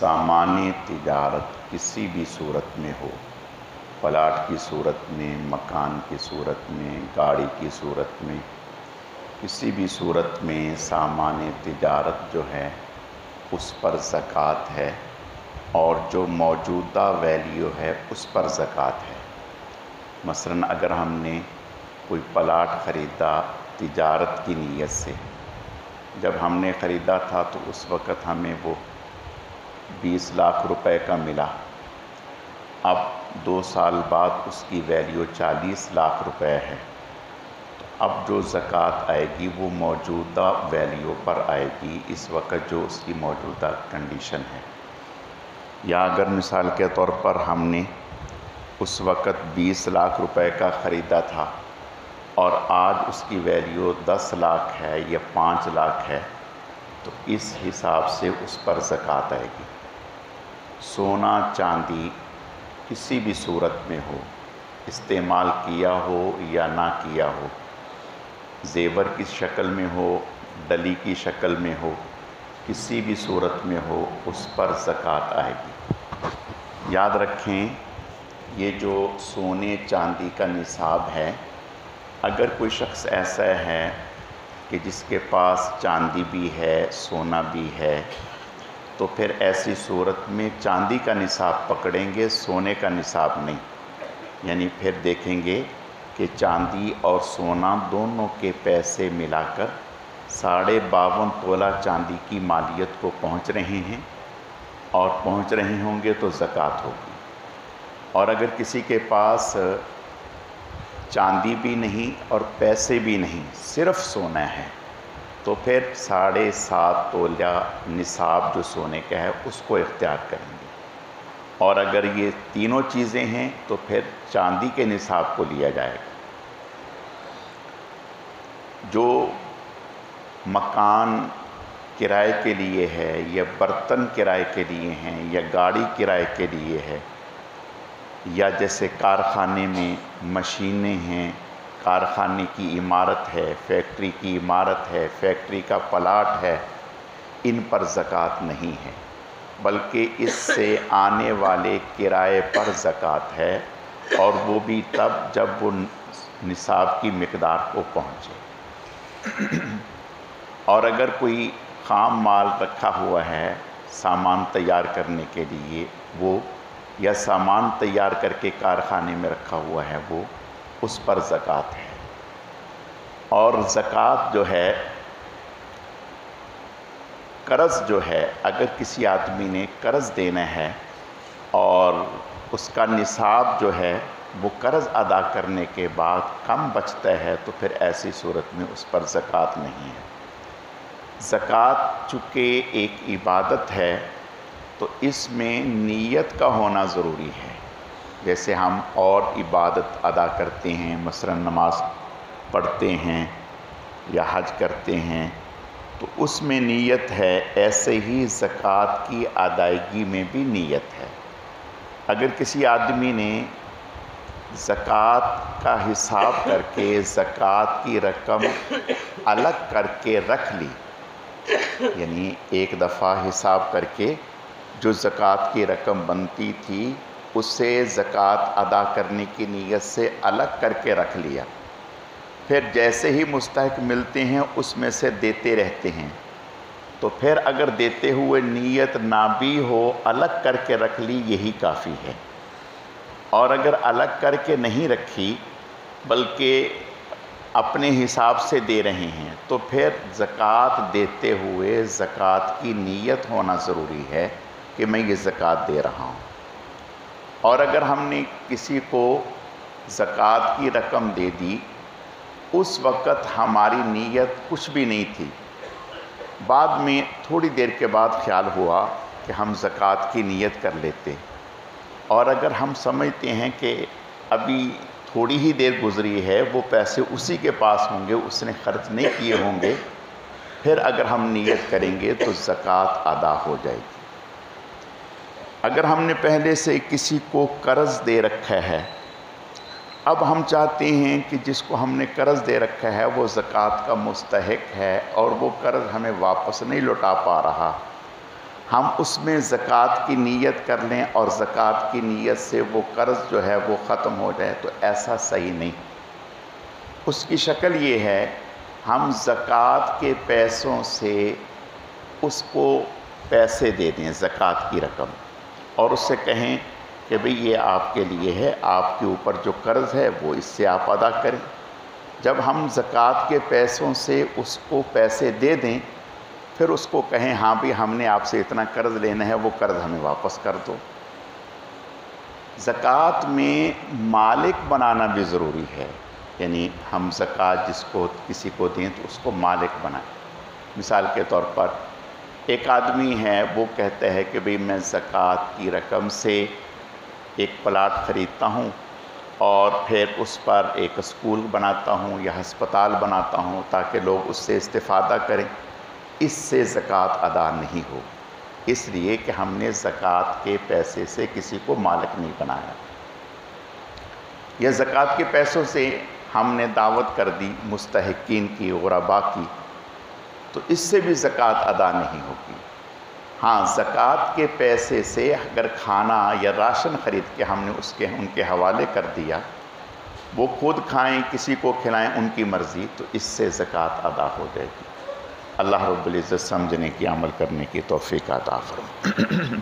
सामान तिजारत किसी भी सूरत में हो, प्लाट की सूरत में, मकान की सूरत में, गाड़ी की सूरत में, किसी भी सूरत में सामान तिजारत जो है उस पर ज़कात है और जो मौजूदा वैल्यू है उस पर ज़कात है। मसलन अगर हमने कोई प्लाट ख़रीदा तिजारत की नीयत से, जब हमने ख़रीदा था तो उस वक़्त हमें वो 20 लाख रुपए का मिला। अब 2 साल बाद उसकी वैल्यू 40 लाख रुपए है, तो अब जो ज़कात आएगी वो मौजूदा वैल्यू पर आएगी, इस वक्त जो उसकी मौजूदा कंडीशन है। या अगर मिसाल के तौर पर हमने उस वक़्त 20 लाख रुपए का ख़रीदा था और आज उसकी वैल्यू 10 लाख है या 5 लाख है, तो इस हिसाब से उस पर ज़कात आएगी। सोना चांदी किसी भी सूरत में हो, इस्तेमाल किया हो या ना किया हो, ज़ेवर की शक्ल में हो, डली की शक्ल में हो, किसी भी सूरत में हो, उस पर ज़कात आएगी। याद रखें, ये जो सोने चांदी का निसाब है, अगर कोई शख्स ऐसा है कि जिसके पास चांदी भी है, सोना भी है, तो फिर ऐसी सूरत में चांदी का निसाब पकड़ेंगे, सोने का निसाब नहीं। यानी फिर देखेंगे कि चांदी और सोना दोनों के पैसे मिलाकर 52.5 तोला चांदी की मालियत को पहुंच रहे हैं और पहुंच रहे होंगे तो ज़कात होगी। और अगर किसी के पास चांदी भी नहीं और पैसे भी नहीं, सिर्फ़ सोना है, तो फिर 7.5 तोला निसाब जो सोने का है उसको इख्तियार करेंगे। और अगर ये तीनों चीज़ें हैं तो फिर चांदी के निसाब को लिया जाएगा। जो मकान किराए के लिए है या बर्तन किराए के लिए हैं या गाड़ी किराए के लिए है, या जैसे कारखाने में मशीनें हैं, कारखाने की इमारत है, फैक्ट्री की इमारत है, फैक्ट्री का प्लाट है, इन पर ज़कात नहीं है, बल्कि इससे आने वाले किराए पर ज़कात है, और वो भी तब जब वो निसाब की मिक़दार को पहुँचे। और अगर कोई ख़ाम माल रखा हुआ है सामान तैयार करने के लिए, वो या सामान तैयार करके कारखाने में रखा हुआ है, वो उस पर ज़कात है। और ज़कात जो है, कर्ज़ जो है, अगर किसी आदमी ने कर्ज़ देना है और उसका निसाब जो है वो कर्ज़ अदा करने के बाद कम बचता है, तो फिर ऐसी सूरत में उस पर ज़कात नहीं है। ज़कात चूँकि एक इबादत है तो इसमें नीयत का होना ज़रूरी है। जैसे हम और इबादत अदा करते हैं, मसलन नमाज पढ़ते हैं या हज करते हैं, तो उसमें नीयत है, ऐसे ही ज़कात की अदायगी में भी नीयत है। अगर किसी आदमी ने ज़कात का हिसाब करके ज़कात की रकम अलग करके रख ली, यानी एक दफ़ा हिसाब करके जो ज़कात की रकम बनती थी उससे ज़कात अदा करने की नीयत से अलग करके रख लिया, फिर जैसे ही मुस्तहिक मिलते हैं उसमें से देते रहते हैं, तो फिर अगर देते हुए नीयत ना भी हो, अलग करके रख ली, यही काफ़ी है। और अगर अलग करके नहीं रखी बल्कि अपने हिसाब से दे रहे हैं, तो फिर ज़कात देते हुए ज़कात की नीयत होना ज़रूरी है कि मैं ये ज़कात दे रहा हूँ। और अगर हमने किसी को ज़कात की रकम दे दी, उस वक़्त हमारी नीयत कुछ भी नहीं थी, बाद में थोड़ी देर के बाद ख्याल हुआ कि हम ज़कात की नीयत कर लेते, और अगर हम समझते हैं कि अभी थोड़ी ही देर गुज़री है, वो पैसे उसी के पास होंगे, उसने ख़र्च नहीं किए होंगे, फिर अगर हम नीयत करेंगे तो ज़कात अदा हो जाएगी। अगर हमने पहले से किसी को कर्ज़ दे रखा है, अब हम चाहते हैं कि जिसको हमने कर्ज़ दे रखा है वो ज़कात का मुस्तहिक है और वो कर्ज़ हमें वापस नहीं लौटा पा रहा, ہم اس میں زکوٰۃ کی نیت کر لیں اور زکوٰۃ کی نیت سے وہ قرض جو ہے وہ ختم ہو جائے، تو ایسا صحیح نہیں۔ اس کی شکل یہ ہے، ہم زکوٰۃ کے پیسوں سے اس کو پیسے دے دیں، زکوٰۃ کی رقم، اور اس سے کہیں کہ بھئی یہ آپ کے لیے ہے، آپ کے اوپر جو قرض ہے وہ اس سے آپ ادا کریں۔ جب ہم زکوٰۃ کے پیسوں سے اس کو پیسے دے دیں، پھر اس کو کہیں ہاں بھی ہم نے آپ سے اتنا قرض لینا ہے، وہ قرض ہمیں واپس کر دو۔ زکوٰۃ میں مالک بنانا بھی ضروری ہے، یعنی ہم زکوٰۃ جس کو کسی کو دیں تو اس کو مالک بنائیں۔ مثال کے طور پر ایک آدمی ہے، وہ کہتا ہے کہ بھئی میں زکوٰۃ کی رقم سے ایک پلاٹ خریدتا ہوں اور پھر اس پر ایک اسکول بناتا ہوں یا ہسپتال بناتا ہوں تاکہ لوگ اس سے استفادہ کریں۔ اس سے زکوٰۃ ادا نہیں ہو، اس لیے کہ ہم نے زکوٰۃ کے پیسے سے کسی کو مالک نہیں بنایا۔ یا زکوٰۃ کے پیسوں سے ہم نے دعوت کر دی مستحقین کی، غرباء کی، تو اس سے بھی زکوٰۃ ادا نہیں ہوگی۔ ہاں، زکوٰۃ کے پیسے سے اگر کھانا یا راشن خرید کے ہم نے ان کے حوالے کر دیا، وہ خود کھائیں کسی کو کھلائیں، ان کی مرضی، تو اس سے زکوٰۃ ادا ہو جائے گی۔ اللہ رب العزت سمجھنے کی، عمل کرنے کی توفیق عطا فرمائے۔